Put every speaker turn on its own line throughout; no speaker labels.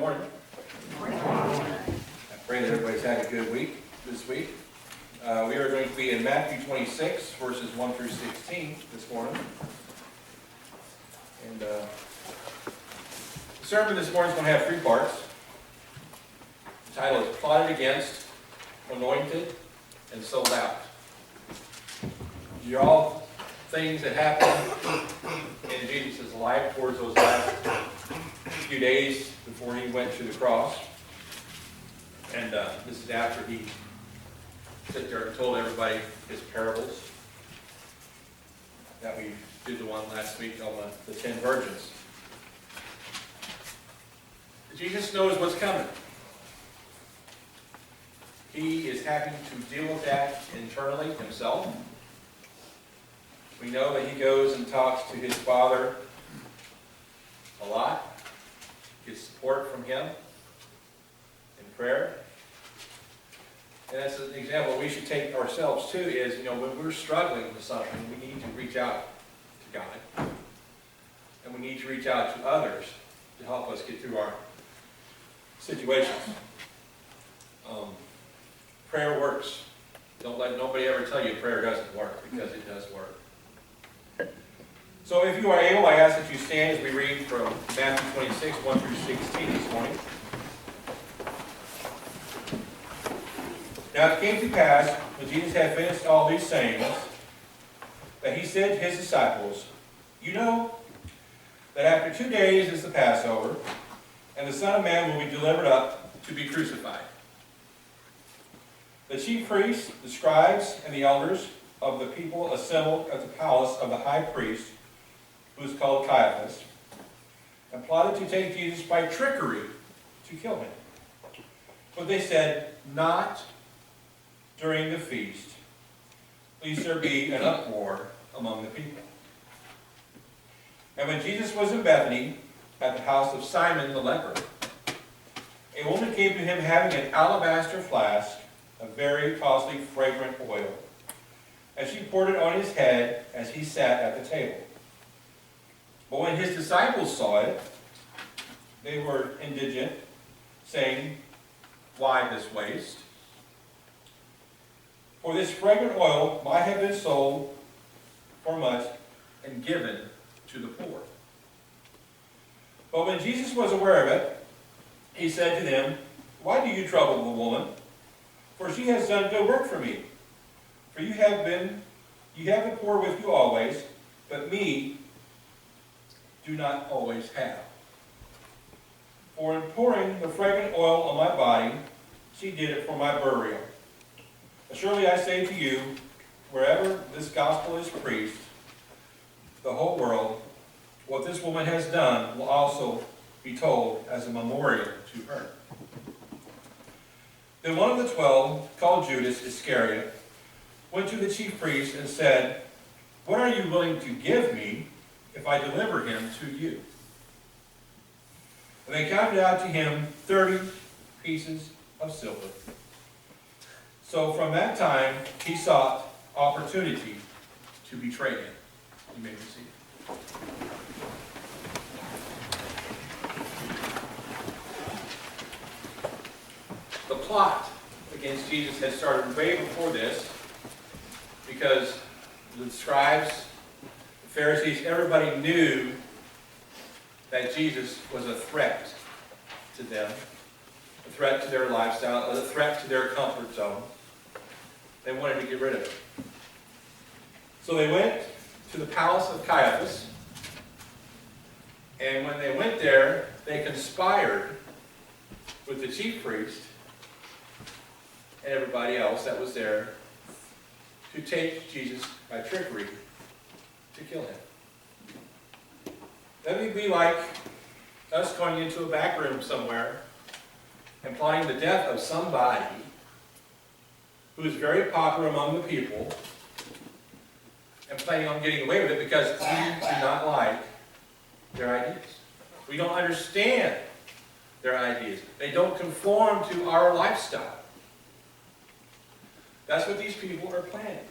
morning. I pray that everybody's had a good week this week. We are going to be in Matthew 26, verses 1 through 16 this morning. And the sermon this morning is going to have three parts. The title is Plotted Against, Anointed, and Sold Out. These are all things that happened in Jesus' life towards those last few days before he went to the cross. And this is after he sat there and told everybody his parables that we did the one last week on the 10 virgins. Jesus knows what's coming. He is having to deal with that internally himself. We know that he goes and talks to his Father a lot, gets support from him in prayer. And that's an example we should take ourselves too, is, when we're struggling with something, we need to reach out to God. And we need to reach out to others to help us get through our situations. Prayer works. Don't let nobody ever tell you prayer doesn't work, because it does work. So if you are able, I ask that you stand as we read from Matthew 26, 1 through 16 this morning. Now it came to pass, when Jesus had finished all these sayings, that he said to his disciples, "You know that after 2 days is the Passover, and the Son of Man will be delivered up to be crucified. The chief priests, the scribes, and the elders of the people assembled at the palace of the high priest, who is called Caiaphas, and plotted to take Jesus by trickery to kill him. But they said, 'Not during the feast, lest there be an uproar among the people.' And when Jesus was in Bethany, at the house of Simon the leper, a woman came to him having an alabaster flask of very costly fragrant oil, and she poured it on his head as he sat at the table. But when his disciples saw it, they were indignant, saying, 'Why this waste? For this fragrant oil might have been sold for much and given to the poor.' But when Jesus was aware of it, he said to them, 'Why do you trouble the woman? For she has done good work for me. For you have the poor with you always, but me do not always have. For in pouring the fragrant oil on my body, she did it for my burial. Surely I say to you, wherever this gospel is preached, the whole world, what this woman has done will also be told as a memorial to her.' Then one of the 12, called Judas Iscariot, went to the chief priests and said, 'What are you willing to give me if I deliver him to you?' And they counted out to him 30 pieces of silver. So from that time he sought opportunity to betray him." You may be seated. The plot against Jesus had started way before this, because the scribes, the Pharisees, everybody knew that Jesus was a threat to them, a threat to their lifestyle, a threat to their comfort zone. They wanted to get rid of him. So they went to the palace of Caiaphas, and when they went there, they conspired with the chief priest and everybody else that was there to take Jesus by trickery to kill him. That would be like us going into a back room somewhere and plotting the death of somebody who is very popular among the people and planning on getting away with it because we do not like their ideas. We don't understand their ideas. They don't conform to our lifestyle. That's what these people are planning.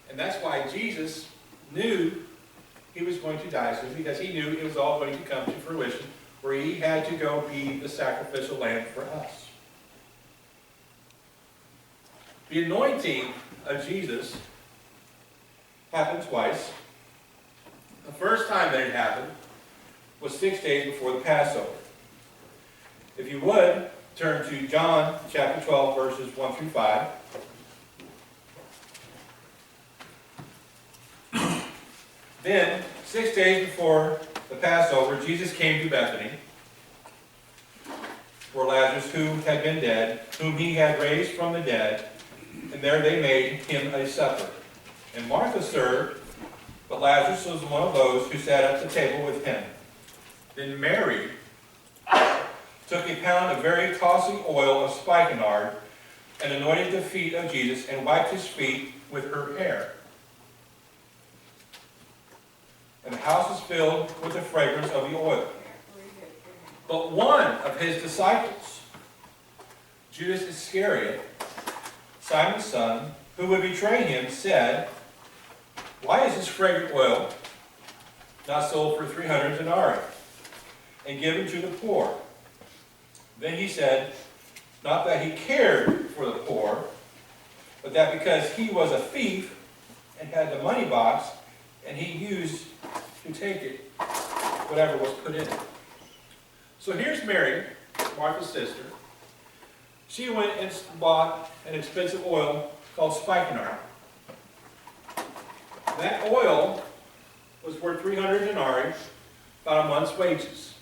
And that's why Jesus knew he was going to die soon, because he knew it was all going to come to fruition, where where he had to go be the sacrificial lamb for us. The anointing of Jesus happened twice. The first time that it happened was 6 days before the Passover. If you would, turn to John chapter 12, verses 1 through 5. Then, 6 days before the Passover, Jesus came to Bethany, where Lazarus, who had been dead, whom he had raised from the dead, and there they made him a supper. And Martha served, but Lazarus was one of those who sat at the table with him. Then Mary took a pound of very costly oil of spikenard, and anointed the feet of Jesus, and wiped his feet with her hair. And the house was filled with the fragrance of the oil. But one of his disciples, Judas Iscariot, Simon's son, who would betray him, said, "Why is this fragrant oil not sold for 300 denarii and given to the poor?" Then he said, not that he cared for the poor, but that because he was a thief and had the money box, and he used to take it, whatever was put in it. So here's Mary, Martha's sister. She went and bought an expensive oil called spikenard. That oil was worth 300 denarii, about a month's wages.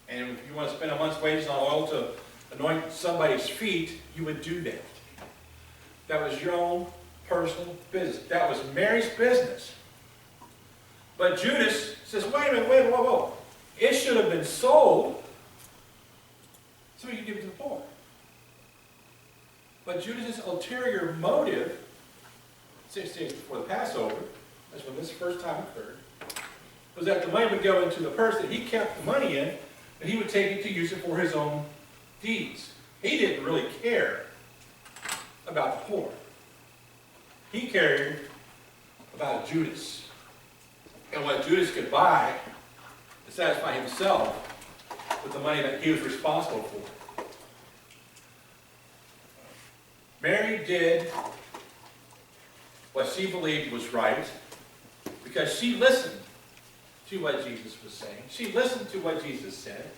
And if you want to spend a month's wages on oil to anoint somebody's feet, you would do that. That was your own personal business. That was Mary's business. But Judas says, wait a minute, whoa. It should have been sold so we could give it to the poor. But Judas' ulterior motive, 6 days before the Passover, that's when this first time occurred, was that the money would go into the purse that he kept the money in, and he would take it to use it for his own deeds. He didn't really care about the poor. He cared about Judas and what Judas could buy to satisfy himself with the money that he was responsible for. Mary did what she believed was right because she listened to what Jesus was saying. She listened to what Jesus said.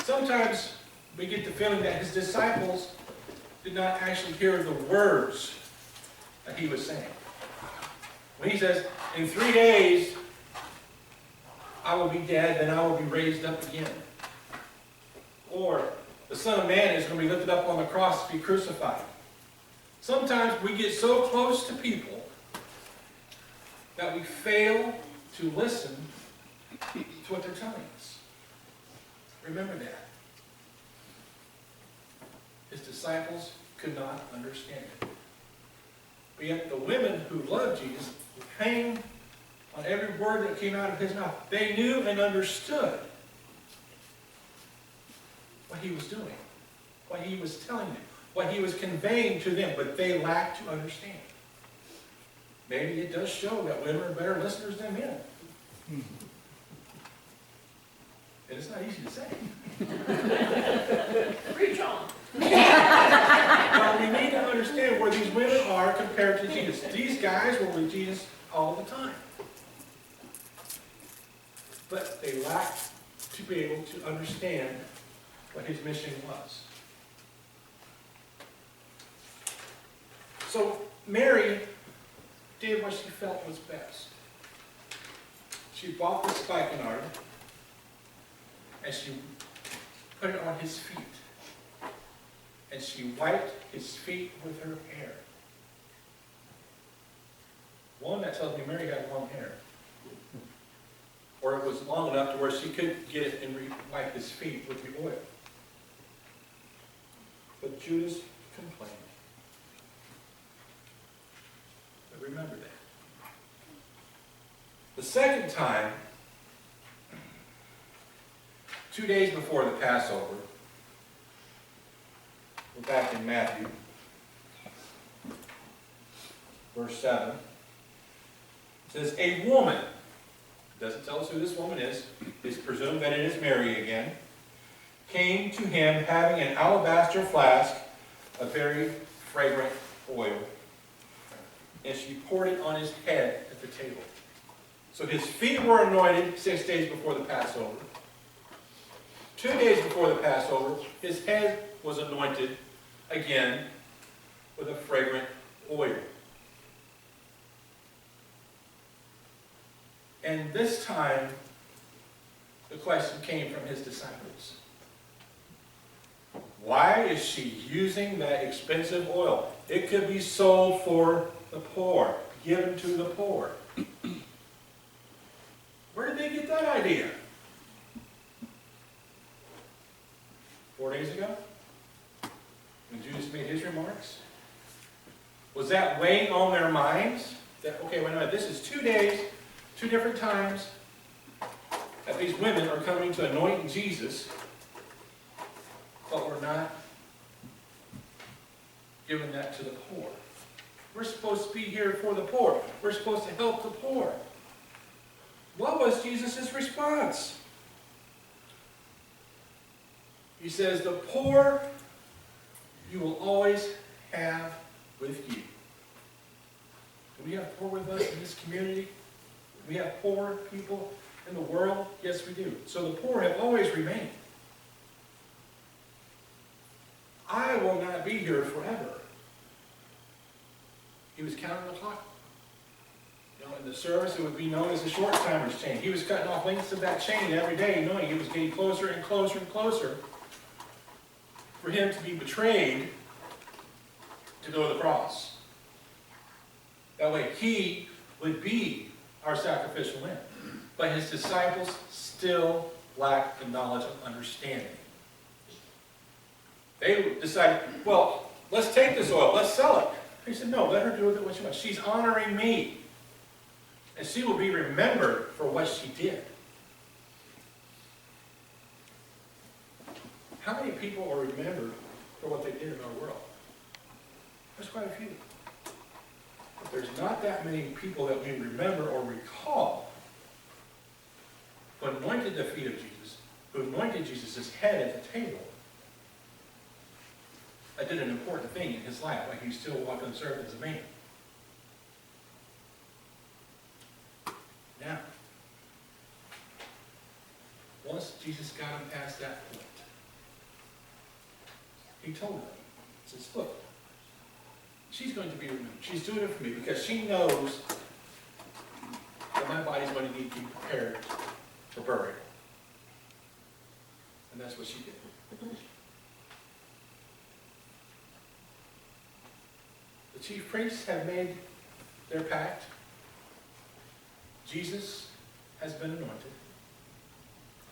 Sometimes we get the feeling that his disciples did not actually hear the words that he was saying. When he says, in 3 days, I will be dead, then I will be raised up again. Or, the Son of Man is going to be lifted up on the cross to be crucified. Sometimes we get so close to people that we fail to listen to what they're telling us. Remember that. His disciples could not understand it. But yet the women who loved Jesus were hanging on every word that came out of his mouth. They knew and understood what he was doing, what he was telling them, what he was conveying to them, but they lacked to understand. Maybe it does show that women are better listeners than men. And it's not easy to say.
Preach on.
But we need to understand where these women are compared to Jesus. These guys were with Jesus all the time. But they lacked to be able to understand what his mission was. So Mary did what she felt was best. She bought the spikenard and she put it on his feet. And she wiped his feet with her hair. One, that tells me Mary had long hair. Or it was long enough to where she could get it and wipe his feet with the oil. But Judas complained. But remember that. The second time, 2 days before the Passover, we're back in Matthew, verse 7. It says, a woman doesn't tell us who this woman is, it's presumed that it is Mary again, came to him having an alabaster flask of very fragrant oil. And she poured it on his head at the table. So his feet were anointed 6 days before the Passover. 2 days before the Passover, his head was anointed again with a fragrant oil. And this time, the question came from his disciples. Why is she using that expensive oil? It could be sold for the poor, given to the poor. Where did they get that idea? 4 days ago? When Judas made his remarks? Was that weighing on their minds? That, okay, wait a minute, this is 2 days, 2 different times that these women are coming to anoint Jesus, but we're not giving that to the poor. We're supposed to be here for the poor. We're supposed to help the poor. What was Jesus' response? He says, the poor you will always have with you. Do we have poor with us in this community? Do we have poor people in the world? Yes, we do. So the poor have always remained. I will not be here forever. He was counting the clock. You know, in the service, it would be known as a short timer's chain. He was cutting off lengths of that chain every day, knowing he was getting closer and closer and closer for him to be betrayed to go to the cross. That way, he would be our sacrificial lamb. But his disciples still lacked the knowledge of understanding. They decided, well, let's take this oil, let's sell it. He said, no, let her do with it what she wants. She's honoring me. And she will be remembered for what she did. How many people are remembered for what they did in our world? There's quite a few. But there's not that many people that we remember or recall who anointed the feet of Jesus, who anointed Jesus' head at the table. That did an important thing in his life, like he still walked on this earth as a man. Now, once Jesus got him past that point, he told them, he says, look, she's going to be remembered. She's doing it for me because she knows that my body's going to need to be prepared for burial. And that's what she did. The chief priests have made their pact. Jesus has been anointed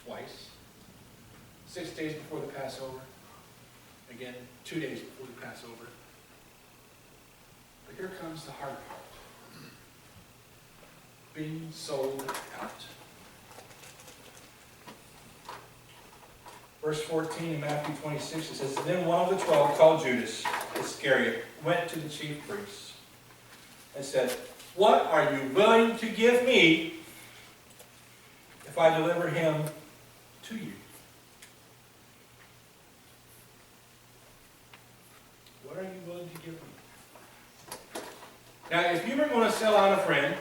twice. 6 days before the Passover. Again, 2 days before the Passover. But here comes the hard part. Being sold out. Verse 14 in Matthew 26, it says, then one of the 12, called Judas Iscariot, went to the chief priests and said, what are you willing to give me if I deliver him to you? What are you willing to give me? Now, if you were going to sell out a friend,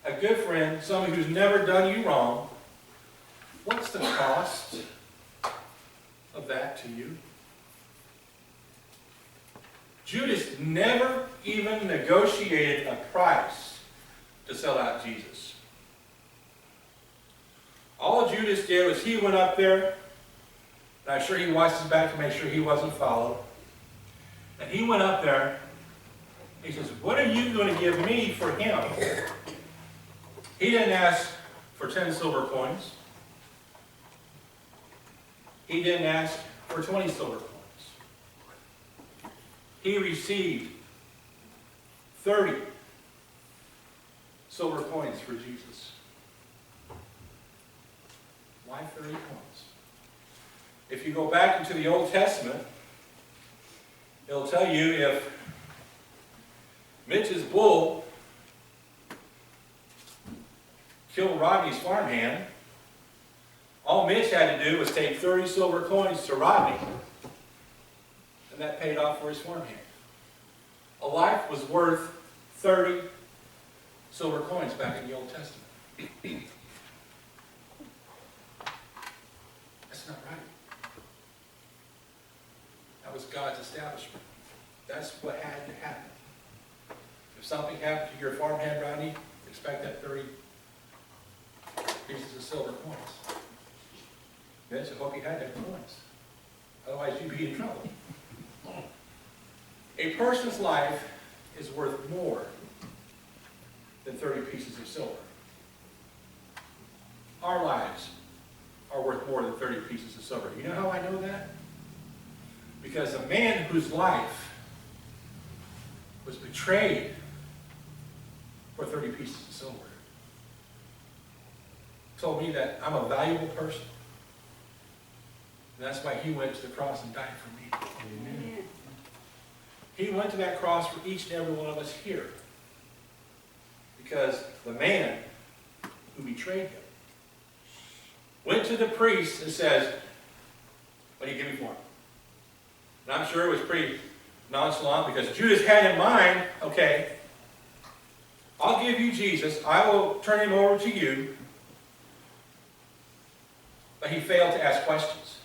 a good friend, somebody who's never done you wrong, what's the cost of that to you? Judas never even negotiated a price to sell out Jesus. All Judas did was he went up there, and I'm sure he watched his back to make sure he wasn't followed. And he went up there, he says, what are you going to give me for him? He didn't ask for 10 silver coins. He didn't ask for 20 silver coins. He received 30 silver coins for Jesus. Why 30 coins? If you go back into the Old Testament, it'll tell you if Mitch's bull kill Rodney's farmhand, all Mitch had to do was take 30 silver coins to Rodney, and that paid off for his farmhand. A life was worth 30 silver coins back in the Old Testament. That's not right. That was God's establishment. That's what had to happen. If something happened to your farmhand, Rodney, expect that 30 pieces of silver coins. Mitch, I hope you had them coins. Otherwise, you'd be in trouble. A person's life is worth more than 30 pieces of silver. Our lives are worth more than 30 pieces of silver. You know how I know that? Because a man whose life was betrayed for 30 pieces of silver told me that I'm a valuable person. And that's why he went to the cross and died for me. Amen. He went to that cross for each and every one of us here. Because the man who betrayed him went to the priest and says, "What do you give me for him?" And I'm sure it was pretty nonchalant because Judas had in mind, okay, I'll give you Jesus, I will turn him over to you. But he failed to ask questions.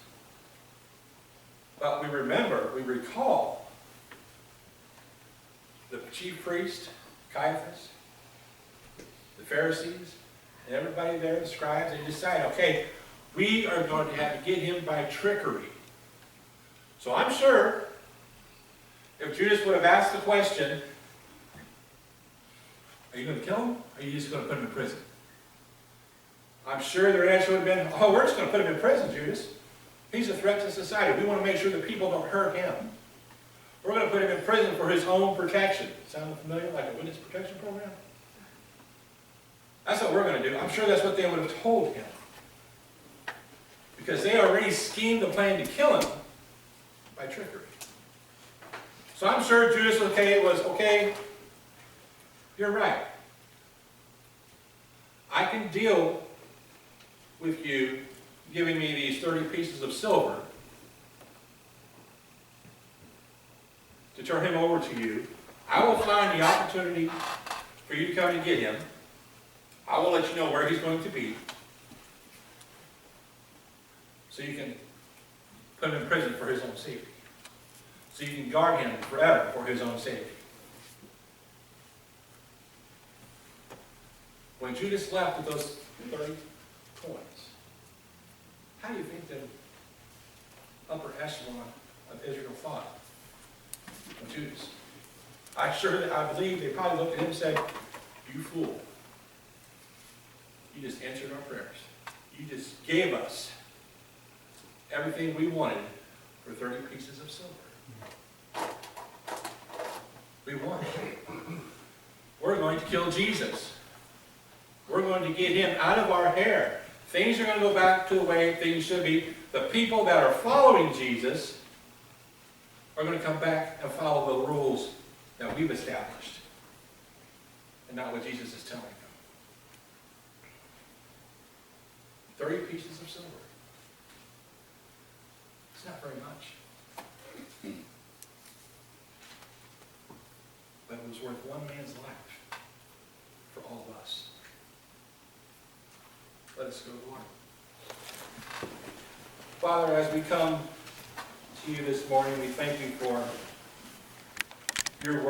But we recall the chief priest, Caiaphas, the Pharisees, and everybody there, the scribes, they decide, okay, we are going to have to get him by trickery. So I'm sure if Judas would have asked the question, are you going to kill him, or are you just going to put him in prison? I'm sure their answer would have been, oh, we're just going to put him in prison, Judas. He's a threat to society. We want to make sure that people don't hurt him. We're going to put him in prison for his own protection. Sound familiar? Like a witness protection program? That's what we're going to do. I'm sure that's what they would have told him. Because they already schemed the plan to kill him by trickery. So I'm sure Judas was okay, you're right. I can deal with you giving me these 30 pieces of silver to turn him over to you. I will find the opportunity for you to come and get him. I will let you know where he's going to be so you can put him in prison for his own safety. So you can guard him forever for his own safety. When Judas left with those 30 coins, how do you think the upper echelon of Israel thought of Judas? I believe they probably looked at him and said, "You fool. You just answered our prayers. You just gave us everything we wanted for 30 pieces of silver. We won. We're going to kill Jesus. We're going to get him out of our hair. Things are going to go back to the way things should be. The people that are following Jesus are going to come back and follow the rules that we've established and not what Jesus is telling them." 30 pieces of silver. It's not very much. But it was worth one man's life for all of us. Let us go to the Lord. Father, as we come to you this morning, we thank you for your word.